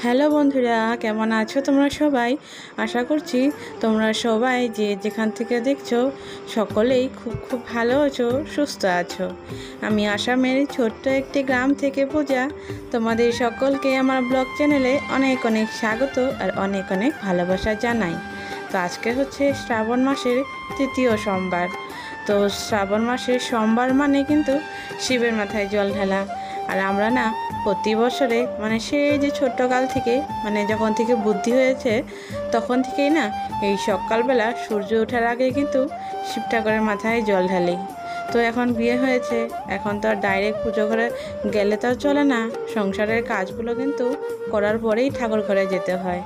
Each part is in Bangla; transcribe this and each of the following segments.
হ্যালো বন্ধুরা, কেমন আছো তোমরা সবাই? আশা করছি তোমরা সবাই যে যেখান থেকে দেখছো সকলেই খুব ভালো আছো, সুস্থ আছো। আমি আসামের ছোট্ট একটি গ্রাম থেকে পূজা তোমাদের সকলকে আমার ব্লগ চ্যানেলে অনেক অনেক স্বাগত আর অনেক অনেক ভালোবাসা জানাই। তো আজকে হচ্ছে শ্রাবণ মাসের তৃতীয় সোমবার। তো শ্রাবণ মাসের সোমবার মানে কিন্তু শিবের মাথায় জল ঢালা। আর আমরা না প্রতি বছরে মানে সেই যে ছোট্টকাল থেকে মানে যখন থেকে বুদ্ধি হয়েছে তখন থেকেই না এই সকালবেলা সূর্য ওঠার আগে কিন্তু শিব ঠাকুরের মাথায় জল ঢালি। তো এখন বিয়ে হয়েছে, এখন তো আর ডাইরেক্ট পুজো ঘরে গেলে তো চলে না, সংসারের কাজগুলো কিন্তু করার পরেই ঠাকুর ঘরে যেতে হয়।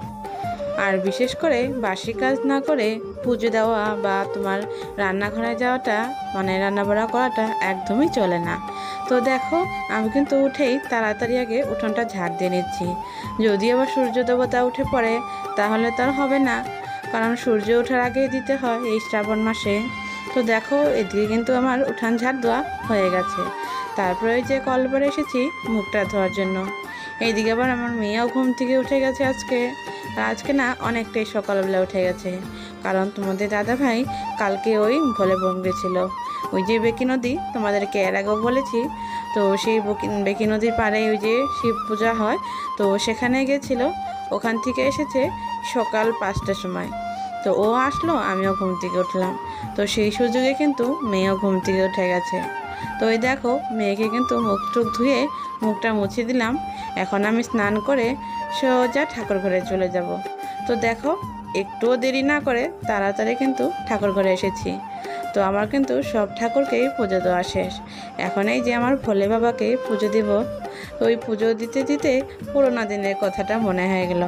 আর বিশেষ করে বাসি কাজ না করে পুজো দেওয়া বা তোমার রান্নাঘরে যাওয়াটা মানে রান্নাবাড়া করাটা একদমই চলে না। তো দেখো আমি কিন্তু উঠেই তাড়াতাড়ি আগে উঠোনটা ঝাড় দিয়ে নিচ্ছি। যদি আবার সূর্য দেবতা উঠে পড়ে তাহলে তো আর হবে না, কারণ সূর্য ওঠার আগেই দিতে হয় এই শ্রাবণ মাসে। তো দেখো এদিকে কিন্তু আমার উঠান ঝাড় দেওয়া হয়ে গেছে। তারপরে ওই যে কল করে এসেছি মুখটা ধোয়ার জন্য। এইদিকে আবার আমার মেয়েও ঘুম থেকে উঠে গেছে আজকে। আর আজকে না অনেকটাই সকালবেলা উঠে গেছে, কারণ তোমাদের দাদা ভাই কালকে ওই ভোলে বম গেছিলো। ওই যে বেকি নদী তোমাদেরকে এর আগেও বলেছি, তো সেই বেকি নদীর পাড়ে ওই যে শিব পূজা হয়, তো সেখানে গেছিল। ওখান থেকে এসেছে সকাল 5টার সময়। তো ও আসলো, আমিও ঘুম থেকে উঠলাম। তো সেই সুযোগে কিন্তু মেয়েও ঘুম থেকে উঠে গেছে। তো ওই দেখো মেয়েকে কিন্তু মুখ টুক ধুয়ে মুখটা মুছে দিলাম। এখন আমি স্নান করে সোজা ঠাকুর ঘরে চলে যাব। তো দেখো একটুও দেরি না করে তাড়াতাড়ি কিন্তু ঠাকুর ঘরে এসেছি। তো আমার কিন্তু সব ঠাকুরকেই পুজো দেওয়া শেষ। এখন এই যে আমার ভোলে বাবাকে পুজো দেব। তো ওই পুজো দিতে দিতে পুরোনো দিনের কথাটা মনে হয়ে গেল।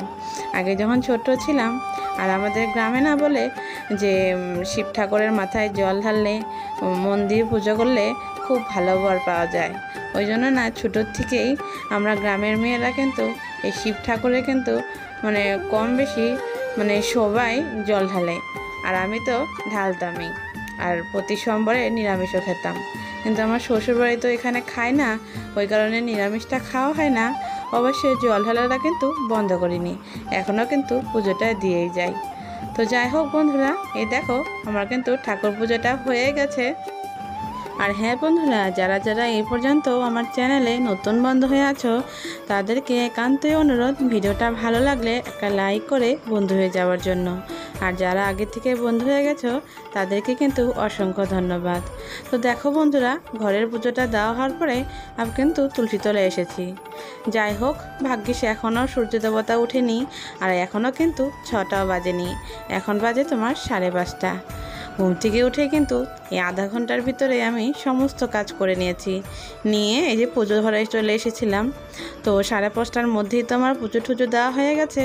আগে যখন ছোট ছিলাম আর আমাদের গ্রামে না বলে যে শিব ঠাকুরের মাথায় জল ঢাললে মন দিয়ে পুজো করলে খুব ভালো বর পাওয়া যায়। ওই জন্য না ছোটোর থেকেই আমরা গ্রামের মেয়েরা কিন্তু এই শিব ঠাকুরে কিন্তু মানে কম বেশি মানে সবাই জল ঢালে। আর আমি তো ঢালতামই, আর প্রতি সোমবারে নিরামিষও খেতাম। কিন্তু আমার শ্বশুরবাড়ি তো এখানে খায় না, ওই কারণে নিরামিষটা খাওয়া হয় না। অবশ্যই জল ঢালাটা কিন্তু বন্ধ করিনি, এখনও কিন্তু পুজোটা দিয়েই যাই। তো যাই হোক বন্ধুরা, এই দেখো আমার কিন্তু ঠাকুর পুজোটা হয়ে গেছে। আর হ্যাঁ বন্ধুরা, যারা যারা এই পর্যন্ত আমার চ্যানেলে নতুন বন্ধু হয়ে আছো তাদেরকে একান্তই অনুরোধ ভিডিওটা ভালো লাগলে একটা লাইক করে বন্ধু হয়ে যাওয়ার জন্য। আর যারা আগে থেকে বন্ধু হয়ে গেছো তাদেরকে কিন্তু অসংখ্য ধন্যবাদ। তো দেখো বন্ধুরা, ঘরের পুজোটা দেওয়া হওয়ার পরে আমি কিন্তু তুলসী তলায় এসেছি। যাই হোক ভাগ্যিস এখনও সূর্য দেবতা উঠেনি, আর এখনও কিন্তু 6টাও বাজেনি, এখন বাজে তোমার 5:30। ঘুম থেকে উঠে কিন্তু এই আধা ঘন্টার ভিতরে আমি সমস্ত কাজ করে নিয়েছি। নিয়ে এই যে পুজো ঘরে চলে এসেছিলাম। তো 5:30টার মধ্যেই তো আমার পুজো টুজো দেওয়া হয়ে গেছে।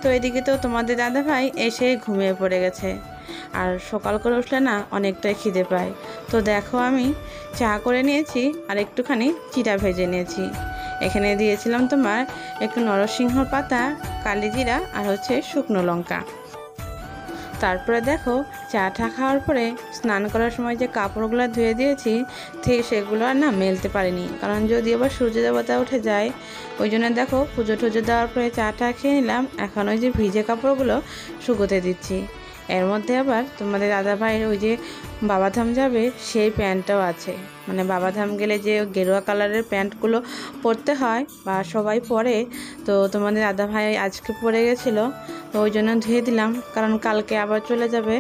তো এদিকে তো তোমাদের দাদা ভাই এসে ঘুমিয়ে পড়ে গেছে। আর সকাল করে উঠলে না অনেকটাই খিদে পায়। তো দেখো আমি চা করে নিয়েছি আর একটুখানি চিড়া ভেজে নিয়েছি। এখানে দিয়েছিলাম তোমার একটু নরসিংহ পাতা, কালি জিরা আর হচ্ছে শুকনো লঙ্কা। তারপরে দেখো চাটা খাওয়ার পরে স্নান করার সময় যে কাপড়গুলো ধুয়ে দিয়েছি ঠিক সেগুলো আর না মেলতে পারিনি, কারণ যদি আবার সূর্য দেবতা উঠে যায়। ওই জন্য দেখো পুজো টুজো দেওয়ার পরে চাটা খেয়ে নিলাম। এখন ওই যে ভিজে কাপড়গুলো শুকোতে দিচ্ছি। এর মধ্যে আবার তোমাদের দাদা ভাইয়ের ওই যে বাবাধাম যাবে সেই প্যান্টটাও আছে। মানে বাবাধাম গেলে যে গেরুয়া কালারের প্যান্টগুলো পরতে হয় বা সবাই পরে, তো তোমাদের দাদা ভাই আজকে পরে গেছিলো। তো ওই জন্য ধুয়ে দিলাম, কারণ কালকে আবার চলে যাবে,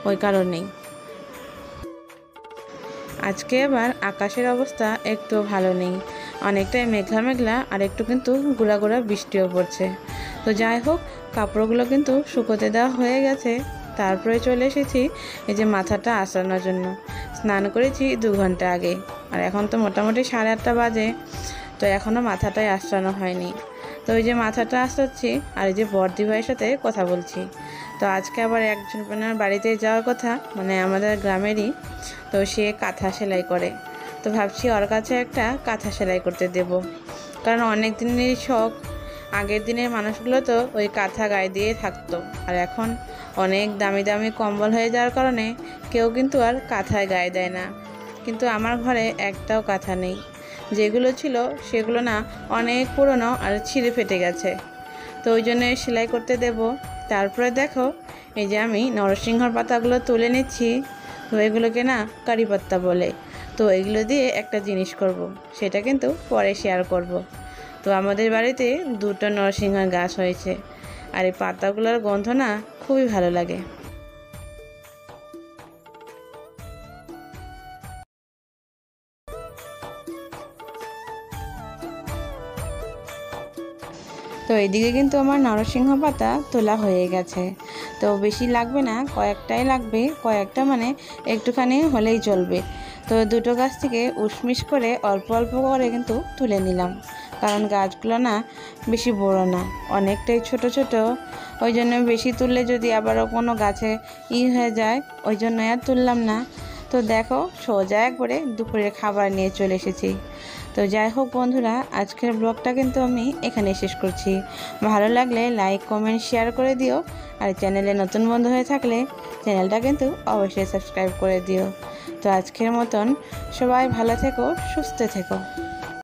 ওই কারণেই। আজকে আবার আকাশের অবস্থা একটু ভালো নেই, অনেকটাই মেঘলা মেঘলা আর একটু কিন্তু গুঁড়া গুঁড়া বৃষ্টিও পড়ছে। তো যাই হোক কাপড়গুলো কিন্তু শুকোতে দেওয়া হয়ে গেছে। তারপরে চলে এসেছি এই যে মাথাটা আঁচড়ানোর জন্য। স্নান করেছি 2 ঘন্টা আগে, আর এখন তো মোটামুটি 8:30 বাজে। তো এখনও মাথাটাই আঁচড়ানো হয়নি। তো ওই যে মাথাটা আঁচড়াচ্ছি আর এই যে বড়দি ভাইয়ের সাথে কথা বলছি। তো আজকে আবার একজনের বাড়িতে যাওয়ার কথা, মানে আমাদের গ্রামেরই। তো সে কাঁথা সেলাই করে, তো ভাবছি ওর কাছে একটা কাঁথা সেলাই করতে দেব, কারণ অনেক দিনেরই শখ। আগের দিনের মানুষগুলো তো ওই কাঁথা গায়ে দিয়ে থাকতো, আর এখন অনেক দামি দামি কম্বল হয়ে যাওয়ার কারণে কেউ কিন্তু আর কাঁথায় গায়ে দেয় না। কিন্তু আমার ঘরে একটাও কাঁথা নেই, যেগুলো ছিল সেগুলো না অনেক পুরনো আর ছিঁড়ে ফেটে গেছে। তো ওই জন্য সেলাই করতে দেব। তারপরে দেখো এই যে আমি নরসিংহর পাতাগুলো তুলে নিচ্ছি। তো এগুলোকে না কারি পাত্তা বলে। তো এগুলো দিয়ে একটা জিনিস করব, সেটা কিন্তু পরে শেয়ার করব। তো আমাদের বাড়িতে 2টো নরসিংহের গাছ হয়েছে, আর এই পাতাগুলোর গন্ধ না খুবই ভালো লাগে। তো এইদিকে কিন্তু আমার নরসিংহ পাতা তোলা হয়ে গেছে। তো বেশি লাগবে না, কয়েকটাই লাগবে, কয়েকটা মানে একটুখানি হলেই চলবে। তো 2টো গাছ থেকে উশমিশ করে অল্প অল্প করে কিন্তু তুলে নিলাম, কারণ গাছগুলো না বেশি বড় না, অনেকটাই ছোট ছোট। ওই জন্য বেশি তুললে যদি আবারও কোনো গাছে হয়ে যায়, ওই জন্য আর তুললাম না। তো দেখো সোজা একবারে দুপুরের খাবার নিয়ে চলে এসেছি। তো যাই হোক বন্ধুরা, আজকের ব্লগটা কিন্তু আমি এখানে শেষ করছি। ভালো লাগলে লাইক কমেন্ট শেয়ার করে দিও, আর চ্যানেলে নতুন বন্ধু হয়ে থাকলে চ্যানেলটা কিন্তু অবশ্যই সাবস্ক্রাইব করে দিও। তো আজকের মতন সবাই ভালো থেকো, সুস্থ থেকো।